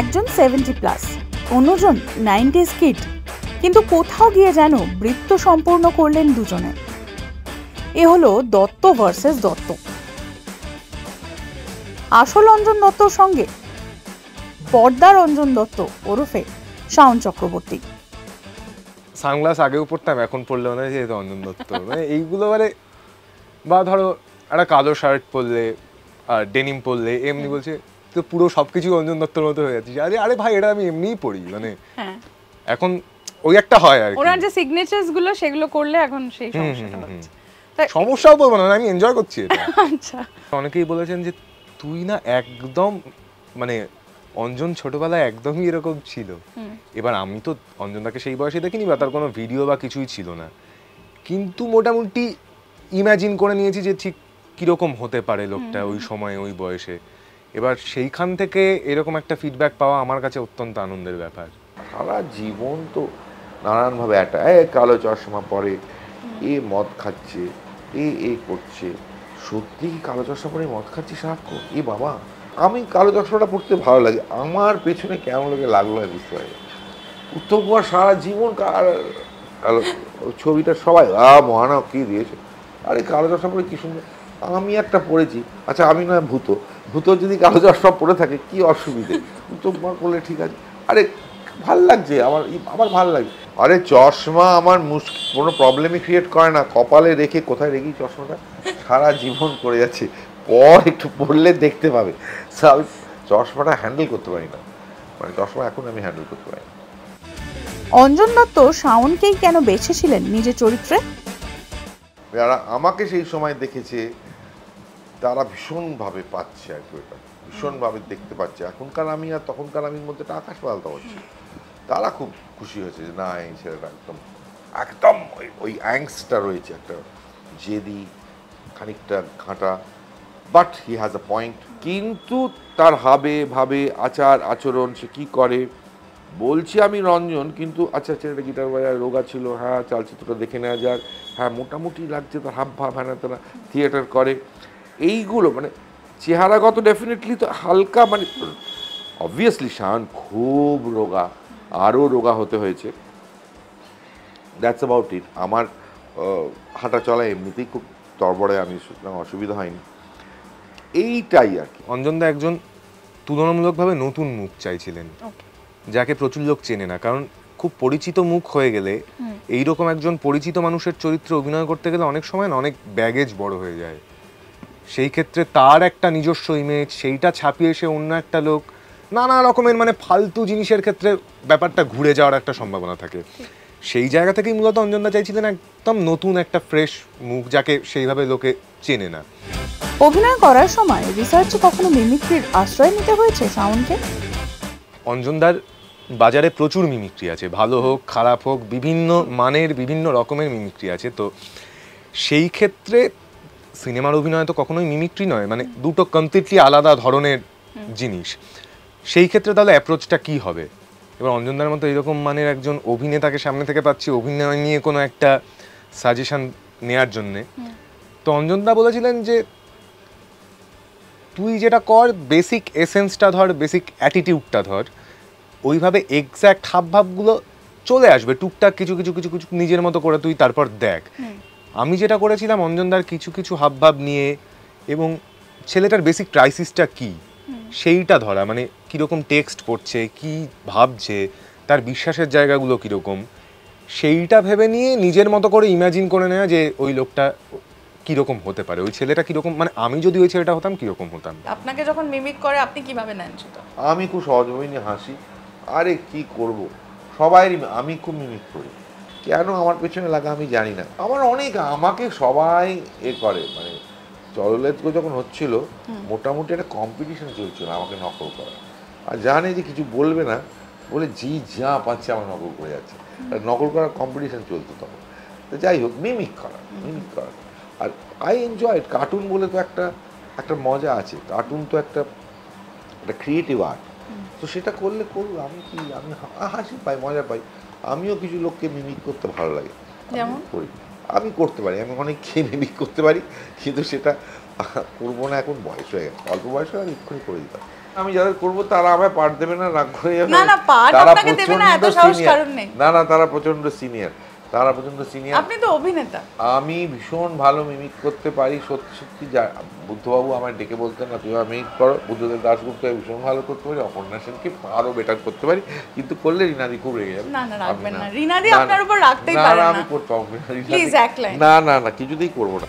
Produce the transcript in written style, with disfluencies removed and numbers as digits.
একজন 70+, অন্যজন 90s kid, কিন্তু কোথাও গিয়ে যেন বৃত্ত সম্পূর্ণ করলেন দুজনে। এ হলো দত্ত ভার্সেস দত্ত। আসল অঞ্জন দত্তর সঙ্গে পর্দার অঞ্জন দত্ত ওরফে শাওন চক্রবর্তী। সানগ্লাস আগেও পড়তাম, এখন পড়লে মনে হয় যে এটা অঞ্জন দত্ত। মানে এইগুলো মানে, বা ধরো একটা কালো শার্ট পরলে আর ডেনিম পরলে এমনি বলছে তো পুরো সবকিছু অঞ্জন দত্তর মতো হয়ে যাচ্ছে। আরে আরে ভাই, এটা আমি এমনিই পড়ি। মানে এখন ওই একটা হয় আর ওনার যে সিগনেচারস গুলো সেগুলো করলে এখন সেই সমস্যাটা হচ্ছে। সমস্যাও বলবো না, আমি এনজয় করছি এটা। আচ্ছা, অনেকেই বলেছেন যে তুই না একদম মানে অঞ্জন ছোটবেলায় একদমই এরকম ছিল। এবার আমি তো অঞ্জনদাকে সেই বয়সে দেখিনি বা তার কোনো ভিডিও বা কিছুই ছিল না, কিন্তু মোটামুটি ইমাজিন করে নিয়েছি যে ঠিক কিরকম হতে পারে লোকটা ওই সময় ওই বয়সে। এবার সেইখান থেকে এরকম একটা ফিডব্যাক পাওয়া আমার কাছে অত্যন্ত আনন্দের ব্যাপার। সারা জীবন তো নানানভাবে একটা কালো চশমা পরে, এ মদ খাচ্ছে, এ করছে। সত্যি কি কালো চশমা পরে মদ খাচ্ছি সারাক্ষণ? এ বাবা, আমি কালো চশমাটা পড়তে ভালো লাগে, আমার পেছনে কেমন লোকে লাগলো আমি বুঝতে পারি। উত্তম কুমার সারা জীবন কালো ছবিটা সবাই মহানায়ক কি দিয়েছে, আরে কালো চশমা পরে কি সুন্দর। আমি একটা পড়েছি, আচ্ছা আমি নয় ভূত, ভূত যদি কালো চশমা পরে থাকে কি অসুবিধে, উত্তম কুমার করলে ঠিক আছে। আরে ভাল লাগছে আমার ভাল লাগছে। আরে চশমা আমার কোনো প্রবলেমই ক্রিয়েট করে না, কপালে রেখে কোথায় রেখি চশমাটা সারা জীবন পড়ে যাচ্ছে, পর একটু পড়লে দেখতে পাবে। আমি চশমাটা হ্যান্ডেল করতে পারি না, মানে চশমা এখন আমি হ্যান্ডেল করতে পারি না। অঞ্জন দত্ত শাওনকেই কেন বেছেছিলেন নিজের চরিত্রে? যারা আমাকে সেই সময় দেখেছে তারা ভীষণভাবে পাচ্ছে আর কি, ওটা ভীষণভাবে দেখতে পাচ্ছে। এখনকার আমি আর তখনকার আমির মধ্যে একটা আকাশ পাতাল হচ্ছে। তারা খুব খুশি হয়েছে যে না, এই ছেলেটা একদম একদম ওই অ্যাংসটা রয়েছে, একটা জেদি, খানিকটা ঘাঁটা, but he has a point. কিন্তু তার হাবে ভাবে আচার আচরণ, সে কী করে, বলছি আমি রঞ্জন, কিন্তু আচ্ছা ছেলেটা গিটার বাজায়, রোগা ছিল, হ্যাঁ চালচিত্রটা দেখে নেওয়া যাক, হ্যাঁ মোটামুটি লাগছে তার হাব ভাব, হ্যাঁ তারা থিয়েটার করে, এইগুলো মানে চেহারাগত ডেফিনেটলি তো হালকা, মানে অবভিয়াসলি শাওন খুব রোগা, আরও রোগা হতে হয়েছে, দ্যাটস অ্যাবাউট ইট। আমার হাঁটা চলা এমনিতেই খুব তরবরে, আমি সুতরাং অসুবিধা হয়নি, এইটাই আর কি। অঞ্জনদা একজন তুলনামূলকভাবে নতুন মুখ চাইছিলেন, যাকে প্রচুর লোক চেনে না, কারণ খুব পরিচিত মুখ হয়ে গেলে এইরকম একজন পরিচিত মানুষের চরিত্রে অভিনয় করতে গেলে অনেক সময় না অনেক ব্যাগেজ বড় হয়ে যায়। সেই ক্ষেত্রে তার একটা নিজস্ব ইমেজ, সেইটা ছাপিয়ে এসে অন্য একটা লোক, নানা রকমের মানে ফালতু জিনিসের ক্ষেত্রে ব্যাপারটা ঘুরে যাওয়ার একটা সম্ভাবনা থাকে। সেই জায়গা থেকেই মূলত অঞ্জনদা চাইছিলেন একদম নতুন একটা ফ্রেশ মুখ, যাকে সেইভাবে লোকে চেনে না। অভিনয় করার সময় রিসার্চে কখনো মিমিক্রির আশ্রয় নিতে হয়েছে শাওনকে? অঞ্জনদার বাজারে প্রচুর মিমিক্রি আছে, ভালো হোক খারাপ হোক, বিভিন্ন মানের বিভিন্ন রকমের মিমিক্রি আছে। তো সেই ক্ষেত্রে সিনেমার অভিনয় তো কখনোই মিমিক্রি নয়, মানে দুটো কমপ্লিটলি আলাদা ধরনের জিনিস। সেই ক্ষেত্রে তাহলে অ্যাপ্রোচটা কী হবে? এবার অঞ্জনদার মতো এরকম মানের একজন অভিনেতাকে সামনে থেকে পাচ্ছি অভিনয় নিয়ে কোনো একটা সাজেশন নেয়ার জন্যে, তো অঞ্জনদা বলেছিলেন যে তুই যেটা কর, বেসিক এসেন্সটা ধর, বেসিক অ্যাটিটিউডটা ধর, ওইভাবে এক্স্যাক্ট হাবভাবগুলো চলে আসবে টুকটাক, কিছু কিছু কিছু কিছু নিজের মতো করে তুই তারপর দেখ। আমি যেটা করেছিলাম অঞ্জনদার কিছু কিছু হাবভাব নিয়ে, এবং ছেলেটার বেসিক ক্রাইসিসটা কি সেইটা ধরা, মানে কীরকম টেক্সট করছে, কি ভাবছে, তার বিশ্বাসের জায়গাগুলো কীরকম, সেইটা ভেবে নিয়ে নিজের মতো করে ইমাজিন করে নেওয়া যে ওই লোকটা কিরকম হতে পারে, ওই ছেলেটা কিরকম, মানে আমি যদি ওই ছেলেটা হতাম কিরকম হতাম। আপনাকে যখন মিমিক করে আপনি কিভাবে নেন সেটা? আমি খুব সহজভাবেই নিয়ে হাসি, আরে কি করব, সবাই আমি খুব মিমিক করি, কেন আমার পেছনে লাগা আমি জানি না। আমার অনেক, আমাকে সবাই করে, মানে চলচ্চিত্র যখন হচ্ছিল মোটামুটি একটা কম্পিটিশন চলছিল আমাকে নকল করা, আর জানে যে কিছু বলবে না বলে জি যা পাচ্ছে আমার নকল করে যাচ্ছে, নকল করার কম্পিটিশন চলতো তখন। তো যাই হোক, মিমিক করা। আর আই এনজয় ইট। কার্টুন বলে তো একটা মজা আছে, কার্টুন তো একটা ক্রিয়েটিভ আর্ট, তো সেটা করলে করুক, আমি হাসি পাই, মজা পাই। আমিও কিছু লোককে মিমিক করতে ভালো লাগে, করি, আমি করতে পারি, আমি অনেককে মিমিক করতে পারি, কিন্তু সেটা করবো না, এখন বয়স হয়ে গেছে, অল্প বয়স হয়ে আমি এক্ষুনি করে দিতাম। আমি যাদের করবো তারা আমায় পাঠ দেবে না, রাগ করে যাবে। না, না, পাঠ তারা আপনাকে দেবে না, এত প্রচণ্ড সাহস senior। কারণ নেই। না না, তারা প্রচন্ড সিনিয়র, তারা প্রচন্ড সিনিয়র। আপনি তো অভিনেতা। আমি ভীষণ ভালো মিমিক করতে পারি, সত্যি সত্যি। বুদ্ধবাবু আমায় ডেকে বলতেন না, তুই মিমিক করো। বুদ্ধদেব দাশগুপ্ত ভীষণ ভালো করতে পারি, অপর্ণা সেনকে আরো বেটার করতে পারি, কিন্তু করলে রিনাদি খুব রেগে যাবে। না, না, রাখবেন আমি না। রিনাদি না, আপনার উপর রাখতেই না, পারেন না, না। আমি করতে পারবো না। Please, এক line। না না না, কিছুতেই করবো না।